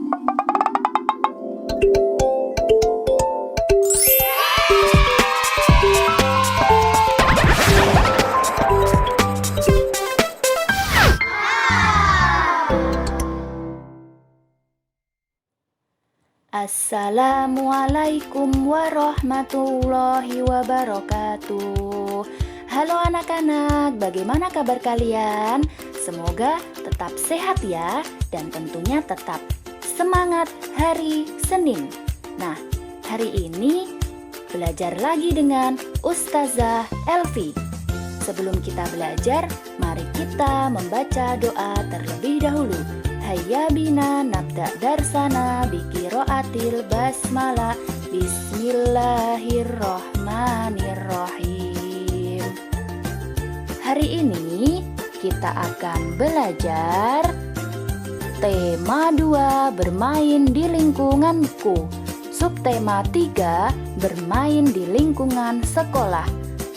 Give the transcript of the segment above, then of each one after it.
Assalamualaikum warahmatullahi wabarakatuh. Halo anak-anak, bagaimana kabar kalian? Semoga tetap sehat ya, dan tentunya tetap semangat hari Senin. Nah, hari ini belajar lagi dengan Ustazah Elvi. Sebelum kita belajar, mari kita membaca doa terlebih dahulu. Hayya bina nabda darsana biqiraatil basmalah. Bismillahirrohmanirrohim. Hari ini kita akan belajar tema 2, bermain di lingkunganku. Subtema 3, bermain di lingkungan sekolah.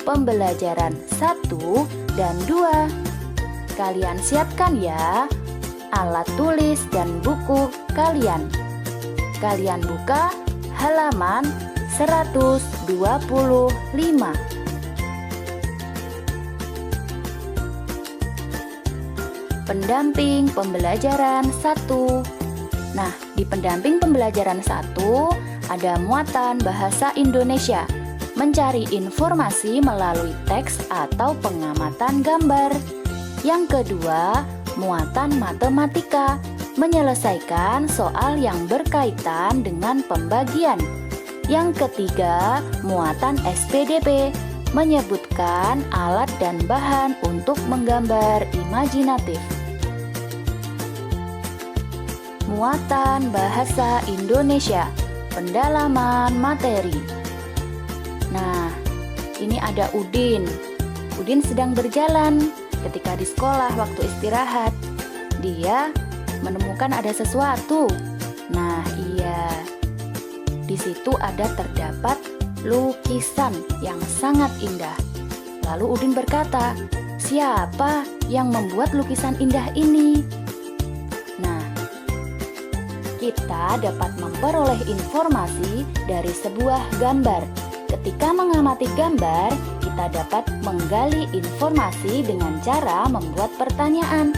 Pembelajaran 1 dan 2. Kalian siapkan ya alat tulis dan buku kalian. Kalian buka halaman 125. Pendamping pembelajaran 1. Nah, di pendamping pembelajaran 1 ada muatan bahasa Indonesia, mencari informasi melalui teks atau pengamatan gambar. Yang kedua, muatan matematika, menyelesaikan soal yang berkaitan dengan pembagian. Yang ketiga, muatan SPDP, menyebutkan alat dan bahan untuk menggambar imajinatif. Muatan bahasa Indonesia, pendalaman materi. Nah, ini ada Udin. Udin sedang berjalan. Ketika di sekolah waktu istirahat, dia menemukan ada sesuatu. Nah, iya. Di situ terdapat lukisan yang sangat indah. Lalu Udin berkata, "Siapa yang membuat lukisan indah ini?" Nah, kita dapat memperoleh informasi dari sebuah gambar. Ketika mengamati gambar, kita dapat menggali informasi dengan cara membuat pertanyaan.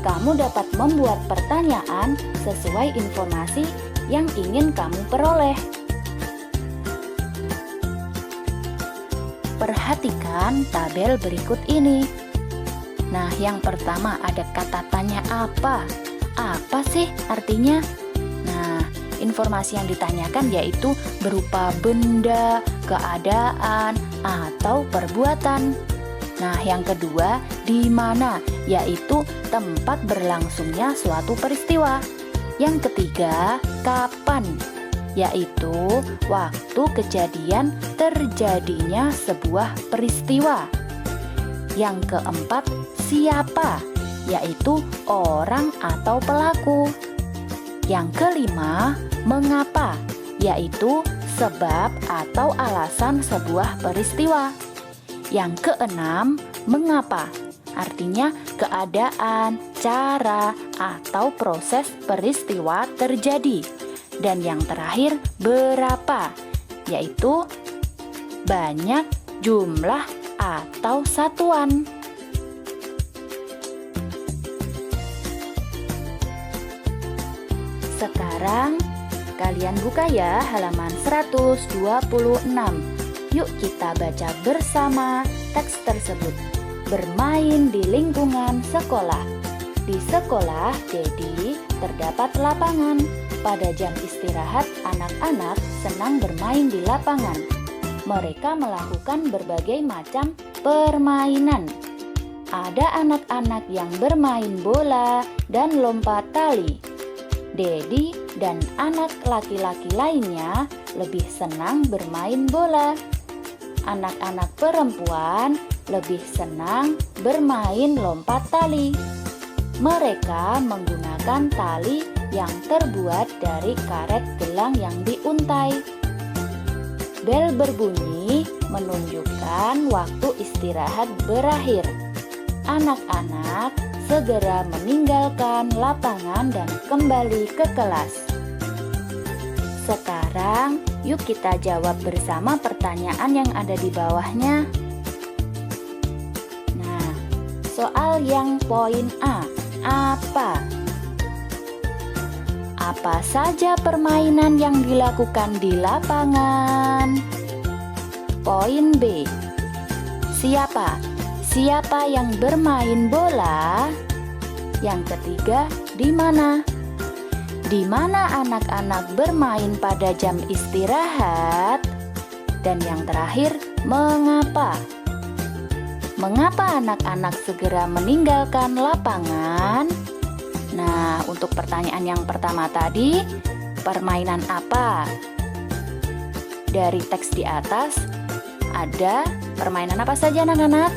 Kamu dapat membuat pertanyaan sesuai informasi yang ingin kamu peroleh. Perhatikan tabel berikut ini. Nah, yang pertama ada kata tanya apa? Apa sih artinya? Nah, informasi yang ditanyakan yaitu berupa benda, keadaan, atau perbuatan. Nah, yang kedua, di mana? Yaitu tempat berlangsungnya suatu peristiwa. Yang ketiga, kapan? Yaitu waktu kejadian terjadinya sebuah peristiwa. Yang keempat, siapa? Yaitu orang atau pelaku. Yang kelima, mengapa? Yaitu sebab atau alasan sebuah peristiwa. Yang keenam, mengapa? Artinya keadaan, cara, atau proses peristiwa terjadi. Dan yang terakhir, berapa? Yaitu banyak, jumlah, atau satuan. Sekarang kalian buka ya halaman 126. Yuk kita baca bersama teks tersebut. Bermain di lingkungan sekolah. Di sekolah Dedi terdapat lapangan. Pada jam istirahat, anak-anak senang bermain di lapangan. Mereka melakukan berbagai macam permainan. Ada anak-anak yang bermain bola dan lompat tali. Dedi dan anak laki-laki lainnya lebih senang bermain bola. Anak-anak perempuan lebih senang bermain lompat tali. Mereka menggunakan tali yang terbuat dari karet gelang yang diuntai. Bel berbunyi menunjukkan waktu istirahat berakhir. Anak-anak segera meninggalkan lapangan dan kembali ke kelas. Sekarang, yuk kita jawab bersama pertanyaan yang ada di bawahnya. Nah, soal yang poin A, apa? Apa saja permainan yang dilakukan di lapangan? Poin B, siapa? Siapa yang bermain bola? Yang ketiga, di mana? Di mana anak-anak bermain pada jam istirahat? Dan yang terakhir, mengapa? Mengapa anak-anak segera meninggalkan lapangan? Nah, untuk pertanyaan yang pertama tadi, permainan apa? Dari teks di atas, ada permainan apa saja anak-anak?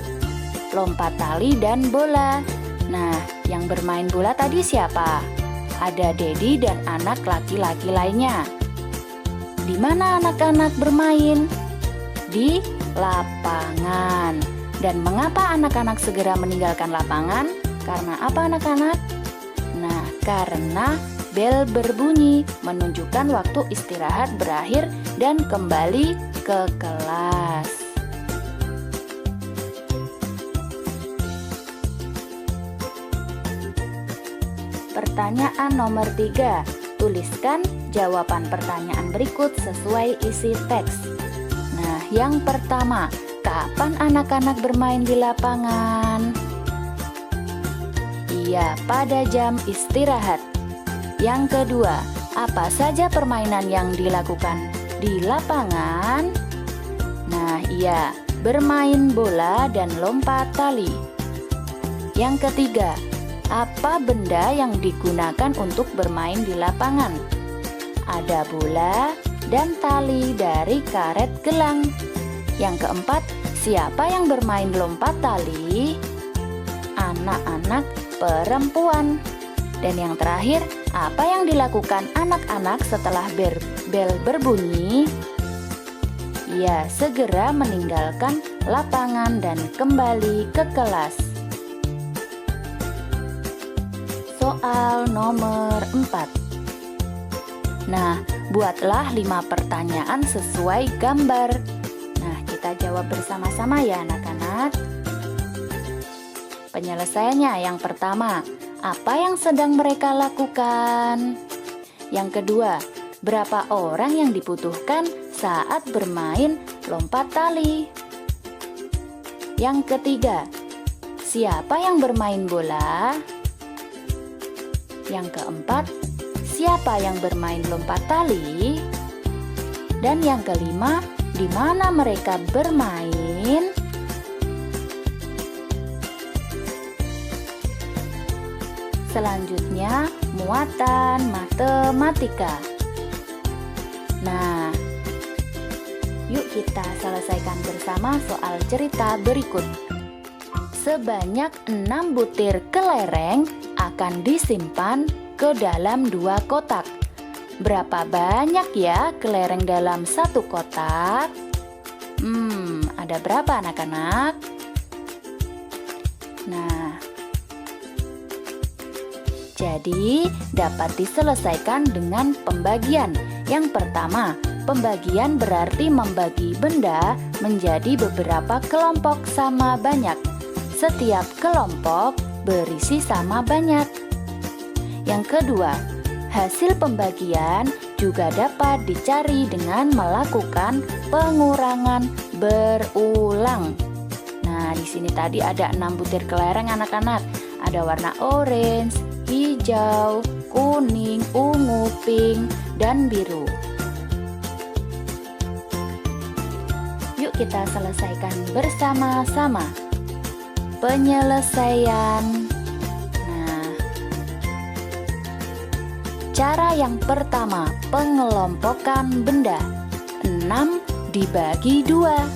Lompat tali dan bola. Nah, yang bermain bola tadi siapa? Ada Dedi dan anak laki-laki lainnya. Di mana anak-anak bermain? Di lapangan. Dan mengapa anak-anak segera meninggalkan lapangan? Karena apa anak-anak? Nah, karena bel berbunyi menunjukkan waktu istirahat berakhir dan kembali ke kelas. Pertanyaan nomor 3. Tuliskan jawaban pertanyaan berikut sesuai isi teks. Nah, yang pertama, kapan anak-anak bermain di lapangan? Iya, pada jam istirahat. Yang kedua, apa saja permainan yang dilakukan di lapangan? Nah, iya, bermain bola dan lompat tali. Yang ketiga, apa benda yang digunakan untuk bermain di lapangan? Ada bola dan tali dari karet gelang. Yang keempat, siapa yang bermain lompat tali? Anak-anak perempuan. Dan yang terakhir, apa yang dilakukan anak-anak setelah bel berbunyi? Ya, segera meninggalkan lapangan dan kembali ke kelas. Soal nomor 4. Nah, buatlah 5 pertanyaan sesuai gambar. Nah, kita jawab bersama-sama ya anak-anak. Penyelesaiannya yang pertama, apa yang sedang mereka lakukan? Yang kedua, berapa orang yang dibutuhkan saat bermain lompat tali? Yang ketiga, siapa yang bermain bola? Yang keempat, siapa yang bermain lompat tali? Dan yang kelima, di mana mereka bermain? Selanjutnya, muatan matematika. Nah, yuk kita selesaikan bersama soal cerita berikut. Sebanyak 6 butir kelereng akan disimpan ke dalam 2 kotak. Berapa banyak ya kelereng dalam 1 kotak? Ada berapa anak-anak? Nah, jadi dapat diselesaikan dengan pembagian. Yang pertama, pembagian berarti membagi benda menjadi beberapa kelompok sama banyak. Setiap kelompok berisi sama banyak. Yang kedua, hasil pembagian juga dapat dicari dengan melakukan pengurangan berulang. Nah, di sini tadi ada 6 butir kelereng anak-anak. Ada warna orange, hijau, kuning, ungu, pink, dan biru. Yuk kita selesaikan bersama-sama. Penyelesaian. Nah, cara yang pertama, pengelompokan benda. 6 dibagi 2.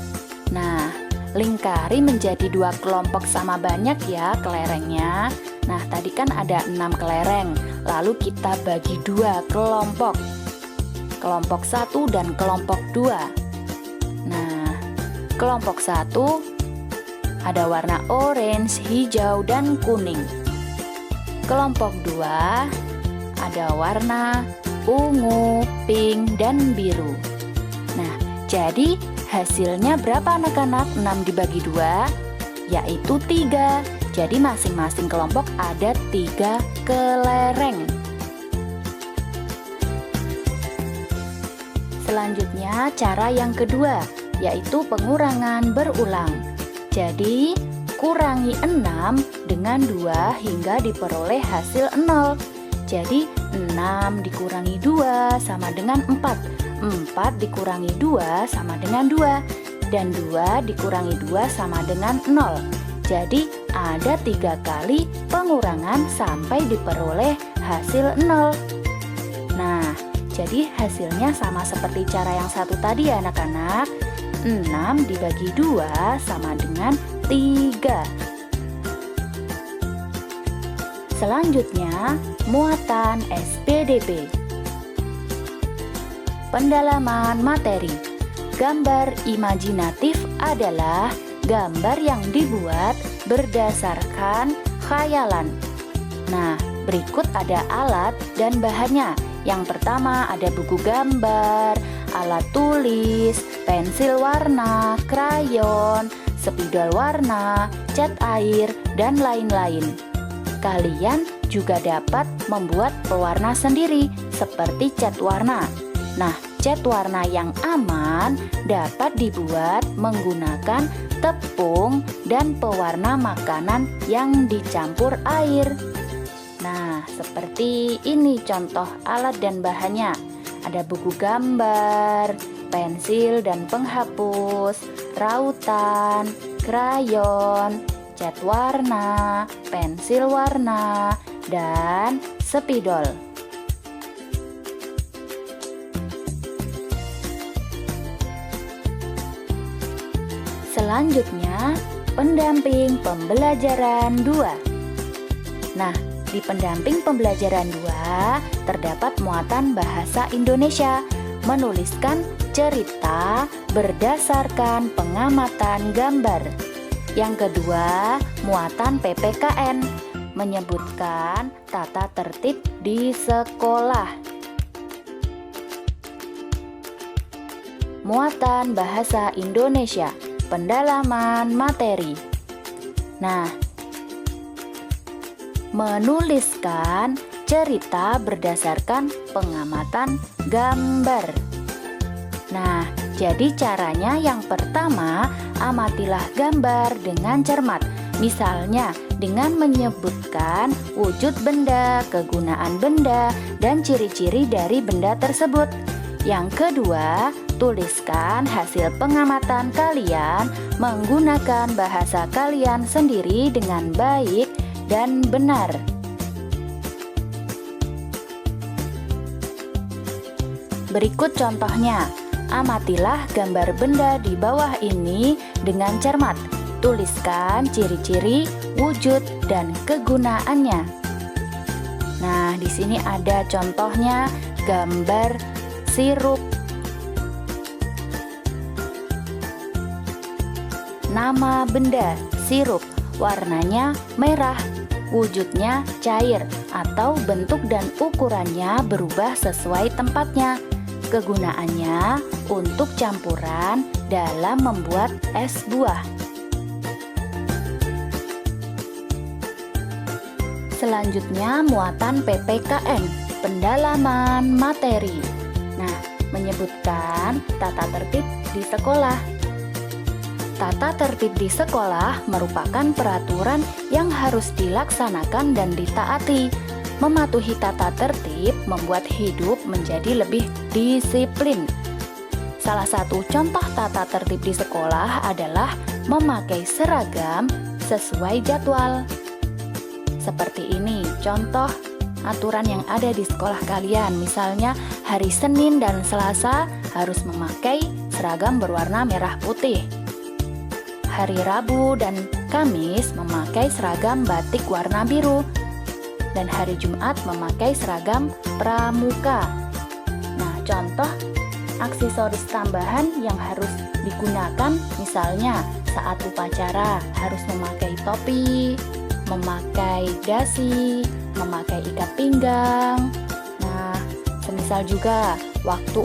Nah, lingkari menjadi 2 kelompok sama banyak ya kelerengnya. Nah, tadi kan ada 6 kelereng. Lalu kita bagi 2 kelompok. Kelompok 1 dan kelompok 2. Nah, kelompok 1 ada warna orange, hijau, dan kuning. Kelompok 2 ada warna ungu, pink, dan biru. Nah, jadi hasilnya berapa anak-anak? 6 dibagi 2, yaitu 3. Jadi masing-masing kelompok ada 3 kelereng. Selanjutnya cara yang kedua, yaitu pengurangan berulang. Jadi kurangi 6 dengan 2 hingga diperoleh hasil 0. Jadi 6 dikurangi 2 sama dengan 4. 4 dikurangi 2 sama dengan 2. Dan 2 dikurangi 2 sama dengan 0. Jadi ada 3 kali pengurangan sampai diperoleh hasil 0. Nah, jadi hasilnya sama seperti cara yang satu tadi ya anak-anak. 6 dibagi 2 sama dengan 3. Selanjutnya, muatan SPDP. Pendalaman materi. Gambar imajinatif adalah gambar yang dibuat berdasarkan khayalan. Nah, berikut ada alat dan bahannya. Yang pertama ada buku gambar, alat tulis, pensil warna, krayon, spidol warna, cat air, dan lain-lain. Kalian juga dapat membuat pewarna sendiri seperti cat warna. Nah, cat warna yang aman dapat dibuat menggunakan tepung dan pewarna makanan yang dicampur air. Nah, seperti ini contoh alat dan bahannya. Ada buku gambar, pensil dan penghapus, rautan, krayon, cat warna, pensil warna, dan spidol. Selanjutnya, pendamping pembelajaran 2. Nah, di pendamping pembelajaran 2 terdapat muatan bahasa Indonesia, menuliskan cerita berdasarkan pengamatan gambar. Yang kedua, muatan PPKN, menyebutkan tata tertib di sekolah. Muatan bahasa Indonesia, pendalaman materi. Nah, menuliskan cerita berdasarkan pengamatan gambar. Nah, jadi caranya yang pertama, amatilah gambar dengan cermat. Misalnya, dengan menyebutkan wujud benda, kegunaan benda, dan ciri-ciri dari benda tersebut. Yang kedua, tuliskan hasil pengamatan kalian menggunakan bahasa kalian sendiri dengan baik dan benar. Berikut contohnya. Amatilah gambar benda di bawah ini dengan cermat. Tuliskan ciri-ciri, wujud, dan kegunaannya. Nah, di sini ada contohnya gambar sirup. Nama benda sirup, warnanya merah, wujudnya cair atau bentuk dan ukurannya berubah sesuai tempatnya. Kegunaannya untuk campuran dalam membuat es buah. Selanjutnya, muatan PPKN, pendalaman materi. Nah, menyebutkan tata tertib di sekolah. Tata tertib di sekolah merupakan peraturan yang harus dilaksanakan dan ditaati. Mematuhi tata tertib membuat hidup menjadi lebih disiplin. Salah satu contoh tata tertib di sekolah adalah memakai seragam sesuai jadwal. Seperti ini contoh aturan yang ada di sekolah kalian. Misalnya hari Senin dan Selasa harus memakai seragam berwarna merah putih. Hari Rabu dan Kamis memakai seragam batik warna biru. Dan hari Jumat memakai seragam pramuka. Nah, contoh aksesoris tambahan yang harus digunakan misalnya saat upacara harus memakai topi, memakai dasi, memakai ikat pinggang. Nah, Misal juga waktu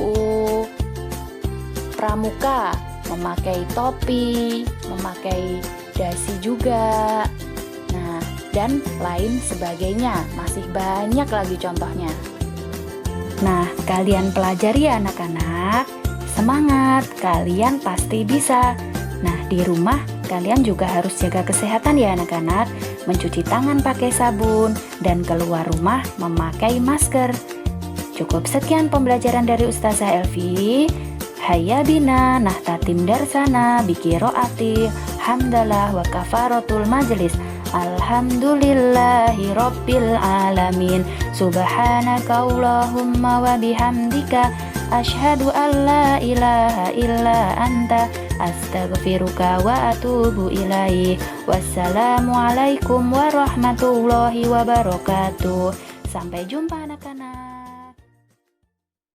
pramuka memakai topi, memakai dasi juga. Nah, dan lain sebagainya. Masih banyak lagi contohnya. Nah, kalian pelajari ya anak-anak. Semangat, kalian pasti bisa. Nah, di rumah kalian juga harus jaga kesehatan ya anak-anak. Mencuci tangan pakai sabun dan keluar rumah memakai masker. Cukup sekian pembelajaran dari Ustazah Elvi. Hayya bina nahtatim darsana bikiroati hamdalah wa kafaratul majlis. Alhamdulillahi rabbil alamin. Subhanaka Allahumma wa bihamdika asyhadu an la ilaha illa anta astaghfiruka wa atubu ilaih. Wassalamualaikum warahmatullahi wabarakatuh. Sampai jumpa anak-anak.